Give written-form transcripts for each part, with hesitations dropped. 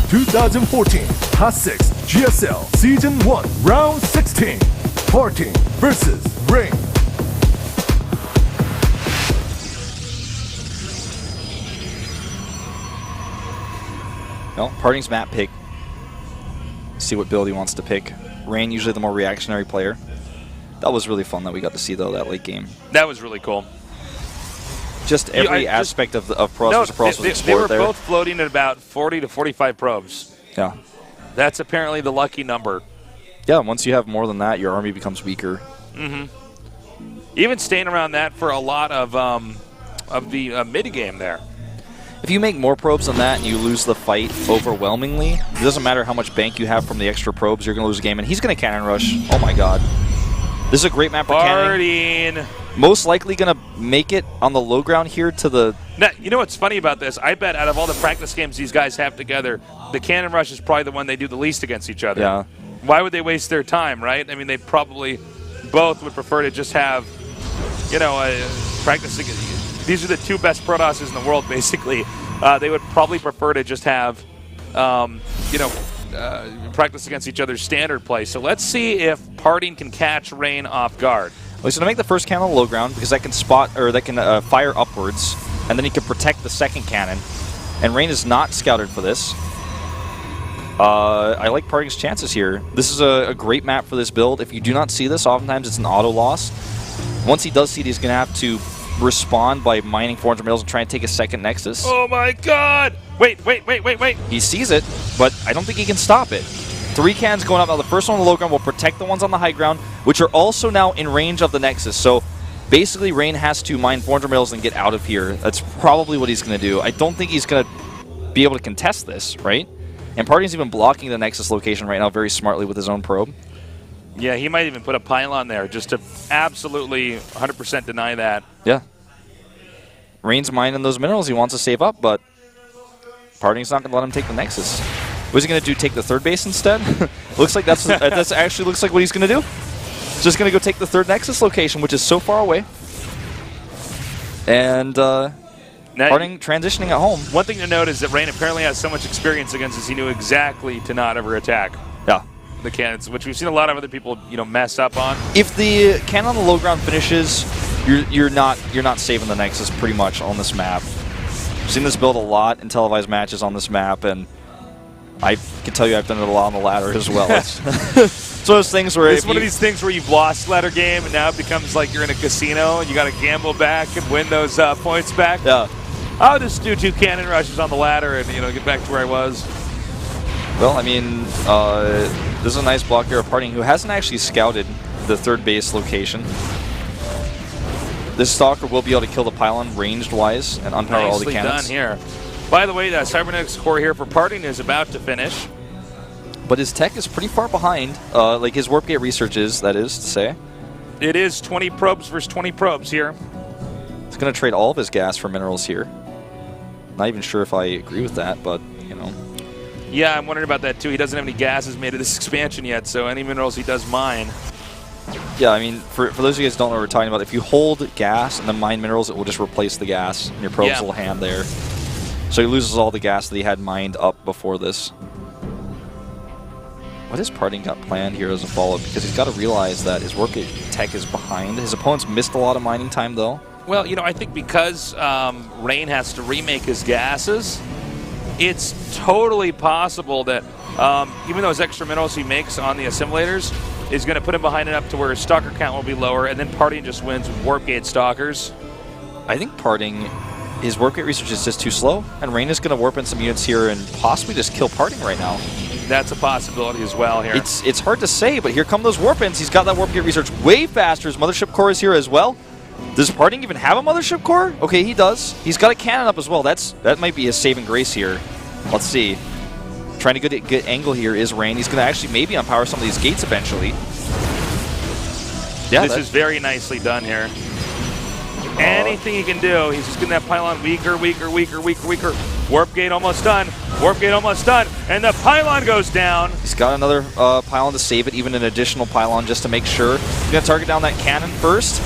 2014 Hot 6 GSL Season 1 Round 16 Parting vs. Rain. Well, Parting's map pick. See what build he wants to pick. Rain, usually the more reactionary player. That was really fun that we got to see, though, that late game. That was really cool. Just every aspect of Pros vs. Pros was explored there. They were both floating at about 40 to 45 probes. Yeah. That's apparently the lucky number. Yeah, once you have more than that, your army becomes weaker. Even staying around that for a lot of the mid-game there. If you make more probes than that and you lose the fight overwhelmingly, it doesn't matter how much bank you have from the extra probes, you're going to lose a game. And he's going to cannon rush. Oh my god. This is a great map for cannoning. Most likely going to make it on the low ground here to the... Now, you know what's funny about this? I bet out of all the practice games these guys have together, the cannon rush is probably the one they do the least against each other. Yeah. Why would they waste their time, right? I mean, they probably both would prefer to just have, you know, practicing. These are the two best Protosses in the world, basically. They would probably prefer to just have, you know, practice against each other's standard play. So let's see if Parting can catch Rain off guard. Well, he's going to make the first cannon on the low ground because that can spot, or that can fire upwards, and then he can protect the second cannon. And Rain is not scouted for this. I like Parting's chances here. This is a great map for this build. If you do not see this, oftentimes it's an auto loss. Once he does see it, he's going to have to respond by mining 400 minerals and try and take a second Nexus. Oh my god! Wait. He sees it, but I don't think he can stop it. 3 cannons going up now. The first one on the low ground will protect the ones on the high ground, which are also now in range of the Nexus. So basically, Rain has to mine 400 minerals and get out of here. That's probably what he's going to do. I don't think he's going to be able to contest this, right? And Parting's even blocking the Nexus location right now very smartly with his own probe. Yeah, he might even put a pylon there just to absolutely 100% deny that. Yeah. Rain's mining those minerals he wants to save up, but Parting's not going to let him take the Nexus. What's he going to do, take the third base instead? Looks like that's actually looks like what he's going to do. Just going to go take the third Nexus location, which is so far away. And Parting transitioning at home. One thing to note is that Rain apparently has so much experience against this, he knew exactly to not ever attack. Yeah. The cannons, which we've seen a lot of other people, you know, mess up on. If the cannon on the low ground finishes, you're not saving the Nexus pretty much on this map. I've seen this build a lot in televised matches on this map, and I can tell you I've done it a lot on the ladder as well. It's one of those things where it's one of these things where you've lost ladder game, and now it becomes like you're in a casino, and you got to gamble back and win those points back. Yeah. I'll just do 2 cannon rushes on the ladder and, you know, get back to where I was. Well, I mean, this is a nice block here of Parting, who hasn't actually scouted the third base location. This Stalker will be able to kill the pylon ranged-wise and unpower all the cannons. Nicely done here. By the way, the Cybernetics core here for Parting is about to finish. But his tech is pretty far behind, like his warp gate research is, that is to say. It is 20 probes versus 20 probes here. He's going to trade all of his gas for minerals here. Not even sure if I agree with that, but, you know. Yeah, I'm wondering about that too. He doesn't have any gases made of this expansion yet, so any minerals he does mine. Yeah, I mean, for those of you guys who don't know what we're talking about, if you hold gas and then mine minerals, it will just replace the gas, and your probes will hand there. So he loses all the gas that he had mined up before this. What has Parting got planned here as a follow-up? Because he's got to realize that his warp gate tech is behind. His opponent's missed a lot of mining time, though. Well, you know, I think because Rain has to remake his gases, it's totally possible that even those extra minerals he makes on the assimilators is going to put him behind enough to where his stalker count will be lower, and then Parting just wins with warp gate stalkers. I think Parting, his warp gate research is just too slow, and Rain is going to warp in some units here and possibly just kill Parting right now. That's a possibility as well here. It's hard to say, but here come those warp ins. He's got that warp gate research way faster. His mothership core is here as well. Does Parting even have a mothership core? Okay, he does. He's got a cannon up as well. That might be his saving grace here. Let's see. Trying to get a good angle here is Rain. He's going to actually maybe unpower some of these gates eventually. Yeah, this is very nicely done here. Anything he can do, he's just getting that pylon weaker. Warp gate almost done. Warp gate almost done. And the pylon goes down. He's got another pylon to save it, even an additional pylon just to make sure. He's going to target down that cannon first.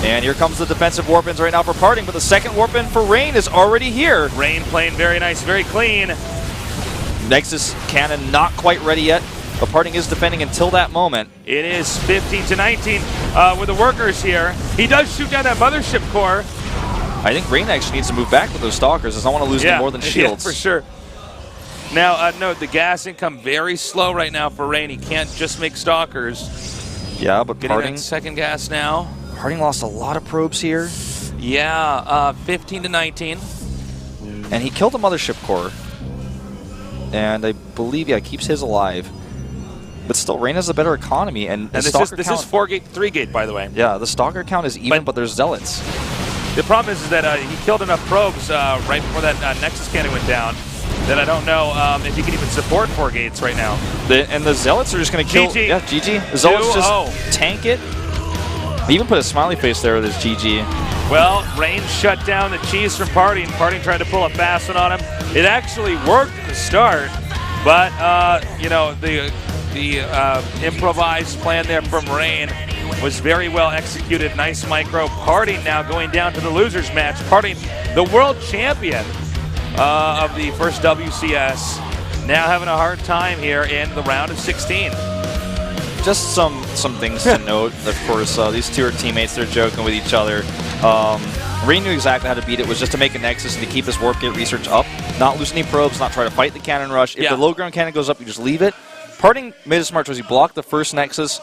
And here comes the defensive warp-ins right now for Parting, but the second warp-in for Rain is already here. Rain playing very nice, very clean. Nexus cannon not quite ready yet, but Parting is defending until that moment. It is 15-19 with the workers here. He does shoot down that mothership core. I think Rain actually needs to move back with those Stalkers. Does not want to lose any more than shields. Yeah, for sure. Now, note the gas income very slow right now for Rain. He can't just make Stalkers. Yeah, but Getting Parting, that second gas now. Parting lost a lot of probes here. Yeah, 15-19. And he killed the mothership core. And I believe, yeah, keeps his alive. But still, Rain has a better economy. And this is 4-gate, 3-gate, by the way. Yeah, the Stalker count is even, but there's Zealots. The problem is that he killed enough probes right before that Nexus cannon went down that I don't know if he can even support 4 gates right now. And the Zealots are just going to kill. GG. Yeah, GG. The Zealots just tank it. He even put a smiley face there with his GG. Well, Rain shut down the cheese from Parting. Parting tried to pull a fast one on him. It actually worked at the start, but you know, the improvised plan there from Rain was very well executed. Nice micro. Parting now going down to the losers match. Parting, the world champion of the first WCS, now having a hard time here in the round of 16. Just some things to note. Of course, these two are teammates. They're joking with each other. Rain knew exactly how to beat it. Was just to make a Nexus and to keep his warp gate research up. Not lose any probes, not try to fight the cannon rush. If the low ground cannon goes up, you just leave it. Parting made a smart choice. He blocked the first Nexus,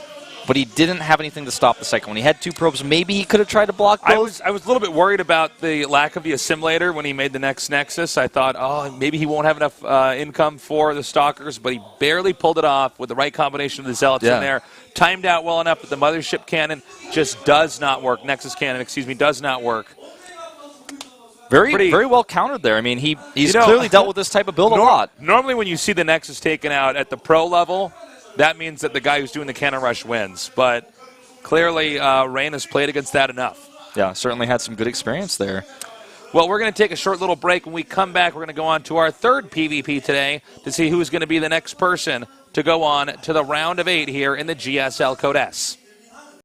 but he didn't have anything to stop the second one. He had 2 probes. Maybe he could have tried to block those. I was a little bit worried about the lack of the assimilator when he made the next Nexus. I thought, oh, maybe he won't have enough income for the Stalkers, but he barely pulled it off with the right combination of the Zealots in there. Timed out well enough, but the mothership cannon just does not work. Nexus cannon, excuse me, does not work. Very well countered there. I mean, he's clearly dealt with this type of build a lot. Normally when you see the Nexus taken out at the pro level, that means that the guy who's doing the cannon rush wins. But clearly, Rain has played against that enough. Yeah, certainly had some good experience there. Well, we're going to take a short little break. When we come back, we're going to go on to our third PvP today to see who's going to be the next person to go on to the round of 8 here in the GSL Code S.